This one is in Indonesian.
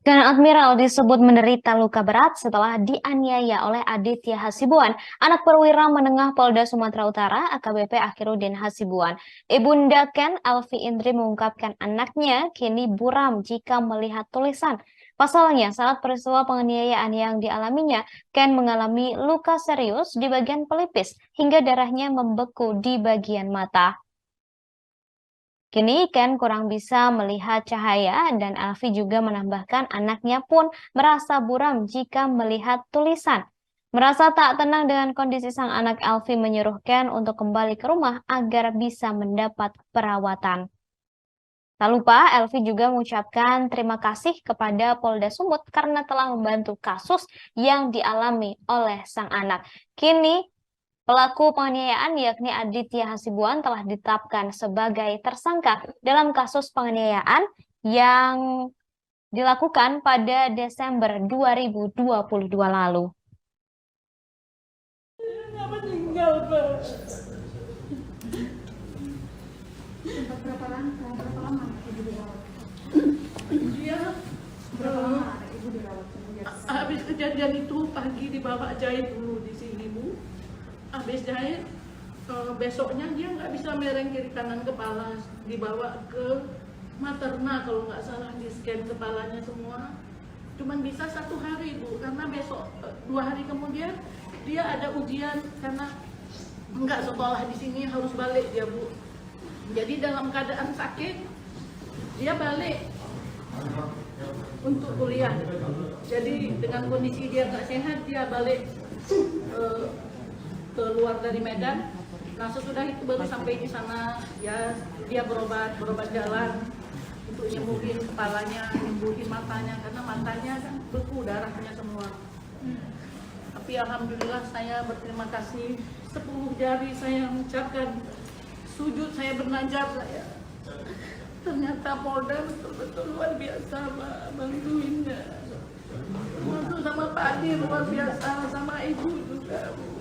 Karena Admiral disebut menderita luka berat setelah dianiaya oleh Aditya Hasibuan, anak perwira menengah Polda Sumatera Utara AKBP Akhirudin Hasibuan. Ibunda Ken, Alfi Indri mengungkapkan anaknya kini buram jika melihat tulisan. Pasalnya, saat peristiwa penganiayaan yang dialaminya, Ken mengalami luka serius di bagian pelipis hingga darahnya membeku di bagian mata. Kini Ken kurang bisa melihat cahaya dan Alfi juga menambahkan anaknya pun merasa buram jika melihat tulisan. Merasa tak tenang dengan kondisi sang anak, Alfi menyuruh Ken untuk kembali ke rumah agar bisa mendapat perawatan. Tak lupa, Elvi juga mengucapkan terima kasih kepada Polda Sumut karena telah membantu kasus yang dialami oleh sang anak. Kini pelaku penganiayaan yakni Aditya Hasibuan telah ditetapkan sebagai tersangka dalam kasus penganiayaan yang dilakukan pada Desember 2022 lalu. Nggak meninggal, Pak. Berapa lama ibu dirawat? Dia Berapa lama ibu dirawat? habis kejadian itu pagi dibawa jahit dulu di sini, Bu. Habis jahit, besoknya dia nggak bisa miring kiri kanan kepala, dibawa ke materna kalau nggak salah, di scan kepalanya semua. Cuman bisa 1 hari, Bu, karena besok 2 hari kemudian dia ada ujian karena nggak sekolah di sini, harus balik dia, Bu. Jadi dalam keadaan sakit dia balik untuk kuliah. Jadi dengan kondisi dia nggak sehat, dia balik keluar dari Medan. Nah sesudah itu baru sampai di sana, ya dia berobat jalan untuk nyembuhin kepalanya, nyembuhin matanya, karena matanya kan beku darahnya semua. Tapi alhamdulillah saya berterima kasih, 10 jari saya mengucapkan sujud, saya bernajab saya. Ternyata Polda betul-betul luar biasa, Pak, bantuinnya. Termasuk sama Pak Adi luar biasa, sama Ibu juga, Bu.